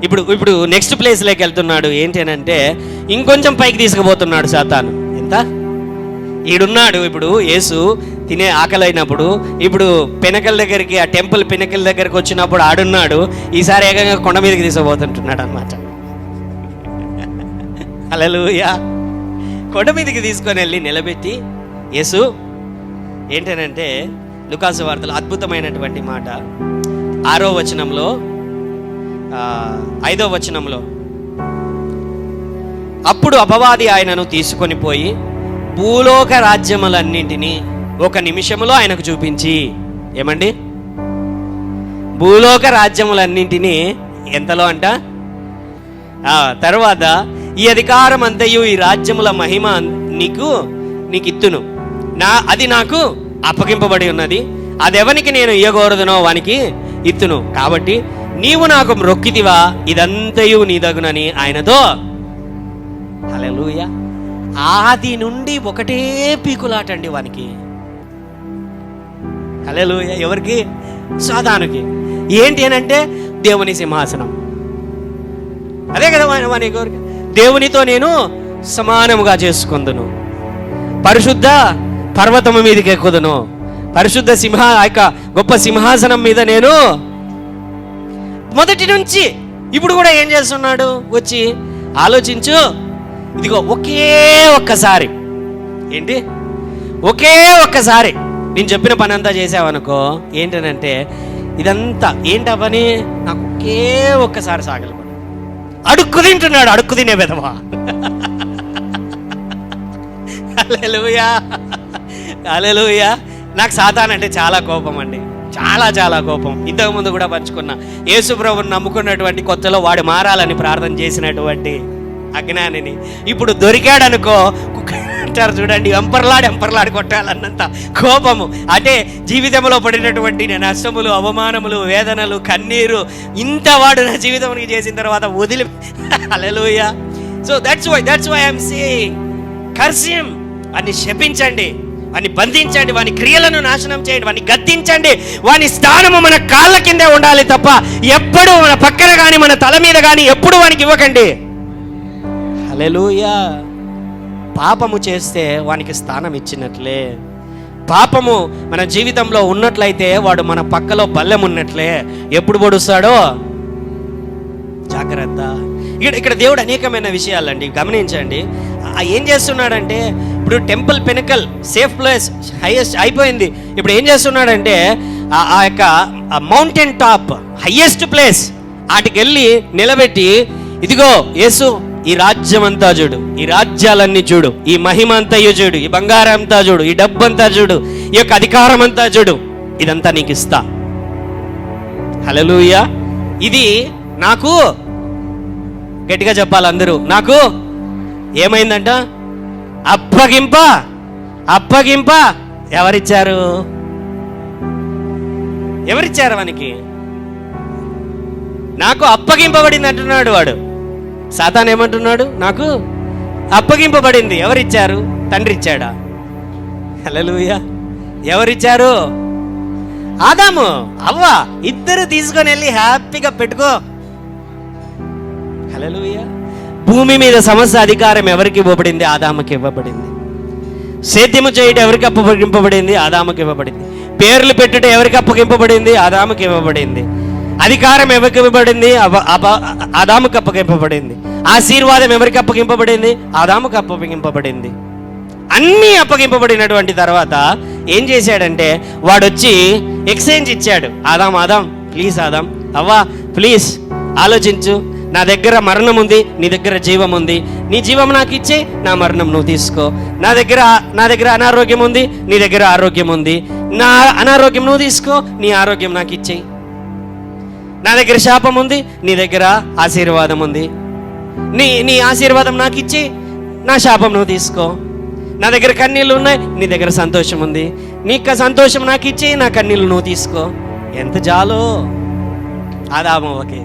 ఇప్పుడు ఇప్పుడు నెక్స్ట్ ప్లేస్లోకి వెళ్తున్నాడు. ఏంటి అని అంటే ఇంకొంచెం పైకి తీసుకుపోతున్నాడు సాతాను. ఎంత ఈడున్నాడు. ఇప్పుడు యేసు తినే ఆకలి అయినప్పుడు, ఇప్పుడు పినకల దగ్గరికి, ఆ టెంపుల్ పినకల దగ్గరికి వచ్చినప్పుడు ఆడున్నాడు. ఈసారి ఏకంగా కొండ మీదకి తీసుకుపోతుంటున్నాడు అనమాట. హల్లెలూయా. కొండ మీదకి తీసుకొని వెళ్ళి నిలబెట్టి యేసు ఏంటనంటే లూకాసు వార్తలో అద్భుతమైనటువంటి మాట 6వ వచనంలో 5వ వచనంలో, అప్పుడు అపవాది ఆయనను తీసుకొని పోయి భూలోక రాజ్యములన్నింటినీ ఒక నిమిషంలో ఆయనకు చూపించి, ఏమండి, భూలోక రాజ్యములన్నింటినీ ఎంతలో అంట, తర్వాత ఈ అధికారం అంతయు ఈ రాజ్యముల మహిమ నీకు ఇత్తును, అది నాకు అప్పగింపబడి ఉన్నది, అదెవనికి నేను ఇయ్యకూడదునో వానికి ఇత్తును, కాబట్టి నీవు నాకు మ్రొక్కితివా, ఇదంతయు నీదగునని ఆయనతో. హల్లెలూయా. ఆది నుండి ఒకటే పీకులాటండి వానికి. హల్లెలూయా. ఎవరికి? సాతానుకి. ఏంటి అని అంటే దేవుని సింహాసనం. అదే కదా వాని కోరిక. దేవునితో నేను సమానముగా చేసుకుందును, పరిశుద్ధ పర్వతము మీదకి ఎక్కుదును, పరిశుద్ధ గొప్ప సింహాసనం మీద నేను. మొదటి నుంచి ఇప్పుడు కూడా ఏం చేస్తున్నాడు? వచ్చి ఆలోచించు, ఇదిగో ఒకే ఒక్కసారి, ఏంటి, ఒకే ఒక్కసారి నేను చెప్పిన పని అంతా చేసావనుకో, ఏంటనంటే ఇదంతా ఏంటా పని, నాకు ఒకే ఒక్కసారి సాగలు. అడుక్కు తింటున్నాడు, అడుక్కు తినే విధవా. హల్లెలూయా, హల్లెలూయా. నాకు సాతాను అంటే చాలా కోపం అండి, చాలా చాలా కోపం. ఇంతకుముందు కూడా పంచుకున్నా. యేసు ప్రభువుని నమ్ముకున్నటువంటి కొత్తలో వాడు మారాలని ప్రార్థన చేసినటువంటి అజ్ఞానిని ఇప్పుడు దొరికాడనుకో, అంటారు చూడండి, ఎంపర్లాడి కొట్టాలన్నంత కోపము. అంటే జీవితంలో పడినటువంటి నష్టములు, అవమానములు, వేదనలు, కన్నీరు, ఇంత వాడు నా జీవితానికి చేసిన తర్వాత వదిలి. Hallelujah. So that's why I'm saying, curse him. వాన్ని శపించండి, వాన్ని బంధించండి, వాని క్రియలను నాశనం చేయండి, వాన్ని గద్దించండి. వాని స్థానము మన కాళ్ళ కిందే ఉండాలి తప్ప ఎప్పుడు మన పక్కన కానీ మన తల మీద కానీ ఎప్పుడు వానికి ఇవ్వకండి. హల్లెలూయా. పాపము చేస్తే వానికి స్థానం ఇచ్చినట్లే, పాపము మన జీవితంలో ఉన్నట్లయితే వాడు మన పక్కలో బల్లెం ఉన్నట్లే. ఎప్పుడు పొడుస్తాడో జాగ్రత్త. ఇక్కడ దేవుడు అనేకమైన విషయాలండి గమనించండి. ఏం చేస్తున్నాడంటే, ఇప్పుడు temple pinnacle safe place highest అయిపోయింది. ఇప్పుడు ఏం చేస్తున్నాడంటే ఆ యొక్క మౌంటైన్ టాప్ హైయెస్ట్ ప్లేస్ వాటికి వెళ్ళి నిలబెట్టి, ఇదిగో యేసు, ఈ రాజ్యం అంతా చూడు, ఈ రాజ్యాలన్నీ చూడు, ఈ మహిమ అంతా చూడు, ఈ బంగారం అంతా చూడు, ఈ డబ్బంతా చూడు, ఈ యొక్క అధికారం అంతా చూడు, ఇదంతా నీకు ఇస్తా. హల్లెలూయా. ఇది నాకు, గట్టిగా చెప్పాలి అందరూ, నాకు ఏమైందంట? అప్పగింప. ఎవరిచ్చారు వానికి? నాకు అప్పగింపబడింది అంటున్నాడు వాడు. సాతాను ఏమంటున్నాడు? నాకు అప్పగింపబడింది. ఎవరిచ్చారు? తండ్రి ఇచ్చాడా? హల్లెలూయా. ఎవరిచ్చారు? ఆదాము, అవ్వ ఇద్దరు తీసుకొని వెళ్ళి హ్యాపీగా పెట్టుకో. హల్లెలూయా. భూమి మీద సమస్త అధికారం ఎవరికి ఇవ్వబడింది? ఆదాముకి ఇవ్వబడింది. సేద్యము చేయటం ఎవరికి అప్పగింపబడింది? ఆదాముకి ఇవ్వబడింది. పేర్లు పెట్టుట ఎవరికి అప్పగింపబడింది? ఆదాముకి ఇవ్వబడింది. అధికారం ఎవరికి ఇవ్వబడింది? ఆదాముకి అప్పగింపబడింది. ఆశీర్వాదం ఎవరికి అప్పగింపబడింది? ఆదాముకి అప్పగింపబడింది. అన్నీ అప్పగింపబడినటువంటి తర్వాత ఏం చేశాడంటే వాడొచ్చి ఎక్స్చేంజ్ ఇచ్చాడు. ఆదాం ప్లీజ్, ఆదాం అవ్వా ప్లీజ్ ఆలోచించు, నా దగ్గర మరణం ఉంది, నీ దగ్గర జీవం ఉంది, నీ జీవం నాకు ఇచ్చే, నా మరణం నువ్వు తీసుకో. నా దగ్గర అనారోగ్యం ఉంది, నీ దగ్గర ఆరోగ్యం ఉంది, నా అనారోగ్యం నువ్వు తీసుకో, నీ ఆరోగ్యం నాకు ఇచ్చేయి. నా దగ్గర శాపం ఉంది, నీ దగ్గర ఆశీర్వాదం ఉంది, నీ ఆశీర్వాదం నాకు ఇచ్చి, నా శాపం నువ్వు తీసుకో. నా దగ్గర కన్నీళ్ళు ఉన్నాయి, నీ దగ్గర సంతోషం ఉంది, నీకు సంతోషం నాకు ఇచ్చి, నా కన్నీళ్ళు నువ్వు తీసుకో. ఎంత జాలో ఆదామవ్వకి.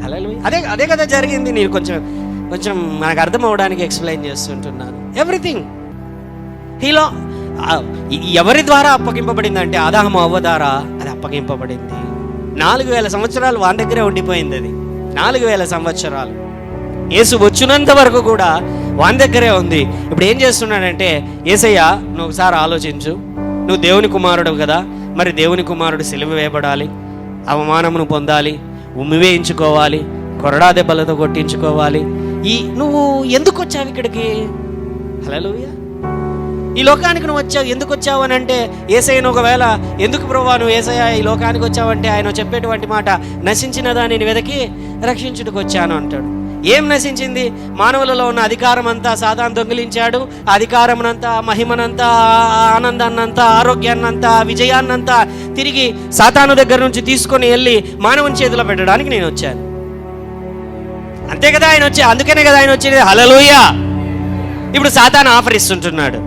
హల్లెలూయా. అదే కదా జరిగింది. నేను కొంచెం మనకు అర్థం అవడానికి ఎక్స్ప్లెయిన్ చేస్తుంటున్నాను. ఎవ్రీథింగ్ హీలో ఎవరి ద్వారా అప్పగింపబడింది అంటే ఆదాము అవ్వ ద్వారా అది అప్పగింపబడింది. 4000 సంవత్సరాలు వాని దగ్గరే ఉండిపోయింది అది. 4000 సంవత్సరాలు. యేసు వచ్చినంత వరకు కూడా వాని దగ్గరే ఉంది. ఇప్పుడు ఏం చేస్తున్నాడంటే, యేసయ్య నువ్వు ఒకసారి ఆలోచించు, నువ్వు దేవుని కుమారుడు కదా, మరి దేవుని కుమారుడు సిలువ వేయబడాలి, అవమానమును పొందాలి, ఉమ్మి వేయించుకోవాలి, కొరడా దెబ్బలతో కొట్టించుకోవాలి. నువ్వు ఎందుకు వచ్చావు ఇక్కడికి? హల్లెలూయా. ఈ లోకానికి నువ్వు వచ్చావు, ఎందుకు వచ్చావు అని అంటే, యేసయ్యను ఒకవేళ ఎందుకు ప్రభువా నువ్వు యేసయ్య ఈ లోకానికి వచ్చావంటే ఆయన చెప్పేటువంటి మాట, నశించిన దానిని వెదకి రక్షించుటకు వచ్చాను అంటాడు. ఏం నశించింది? మానవులలో ఉన్న అధికారం అంతా సాతాను దొంగిలించాడు. ఆ అధికారమునంతా, మహిమనంతా, ఆనందాన్నంతా, ఆరోగ్యాన్నంతా, విజయాన్నంతా తిరిగి సాతాను దగ్గర నుంచి తీసుకొని వెళ్ళి మానవుని చేతిలో పెట్టడానికి నేను వచ్చాను. అంతే కదా ఆయన వచ్చి, అందుకనే కదా ఆయన వచ్చేది. హల్లెలూయా. ఇప్పుడు సాతాను ఆఫర్ ఇస్తుంటున్నాడు.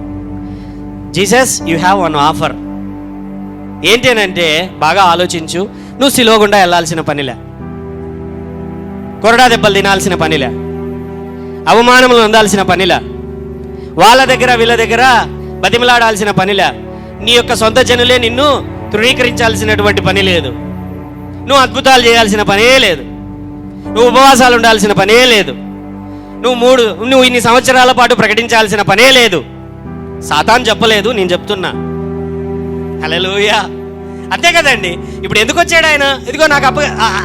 Jesus, you have one offer. ఏంటేనంటే, బాగా ఆలోచించు, నువ్వు సిలువ గుండా వెళ్ళాల్సిన పనిలే, కొరడా దెబ్బలు తినాల్సిన పనిలే, అవమానములు పొందాల్సిన పనిలే, వాళ్ళ దగ్గర వీళ్ళ దగ్గర బతిమలాడాల్సిన పనిలే, నీ యొక్క సొంత జనులే నిన్ను తృణీకరించాల్సినటువంటి పని లేదు, నువ్వు అద్భుతాలు చేయాల్సిన పనే లేదు, నువ్వు ఉపవాసాలు ఉండాల్సిన పనే లేదు, నువ్వు ఇన్ని సంవత్సరాల పాటు ప్రకటించాల్సిన పనే లేదు. సాతాను చెప్పలేదు, నేను చెప్తున్నా. హల్లెలూయా. అంతే కదండి. ఇప్పుడు ఎందుకు వచ్చాడు ఆయన? ఇదిగో నాకు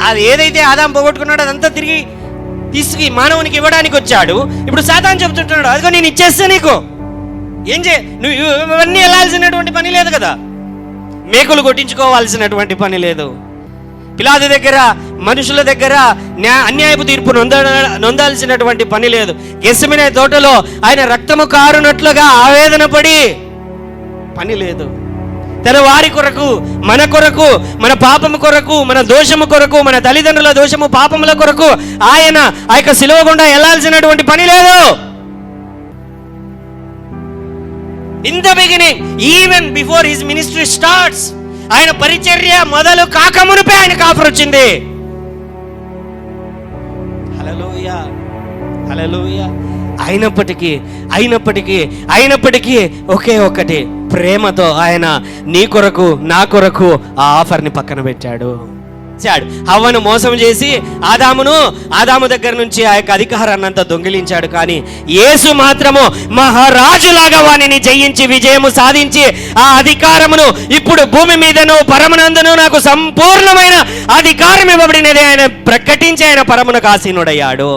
అది ఏదైతే ఆదాము పోగొట్టుకున్నాడో అదంతా తిరిగి తీసుకు మానవునికి ఇవ్వడానికి వచ్చాడు. ఇప్పుడు సాతాను చెప్తుంటున్నాడు, అదిగో నేను ఇచ్చేస్తా నీకు. నువ్వు ఇవన్నీ వెళ్ళాల్సినటువంటి పని లేదు కదా, మేకులు కొట్టించుకోవాల్సినటువంటి పని లేదు, పిలాతు దగ్గర మనుషుల దగ్గర అన్యాయపు తీర్పు నొందాల్సినటువంటి పని లేదు. గెత్సెమనే తోటలో ఆయన రక్తము కారునట్లుగా ఆవేదన పడి పని లేదు. తన వారి కొరకు, మన కొరకు, మన పాపము కొరకు, మన దోషము కొరకు, మన తల్లిదండ్రుల దోషము పాపముల కొరకు ఆయన ఆ యొక్క సిలువ గుండా వెళ్ళాల్సినటువంటి పని లేదు. In the beginning, even before his ministry starts, ఆయన పరిచర్య మొదలు కాకమునుపే ఆయనకు ఆఫర్ వచ్చింది. హల్లెలూయా, హల్లెలూయా. అయినప్పటికీ ఒకే ఒక్కటి, ప్రేమతో ఆయన నీ కొరకు నా కొరకు ఆ ఆఫర్ని పక్కన పెట్టాడు. హవ్వను మోసం చేసి ఆదాము దగ్గర నుంచి ఆ యొక్క అధికారాన్నంతా దొంగిలించాడు. కానీ యేసు మాత్రము మహారాజులాగా వానిని జయించి విజయము సాధించి ఆ అధికారమును ఇప్పుడు భూమి మీదను పరమనందును నాకు సంపూర్ణమైన అధికారం ఇవ్వబడినది ఆయన ప్రకటించి ఆయన పరమునకు ఆసీనుడయ్యాడు.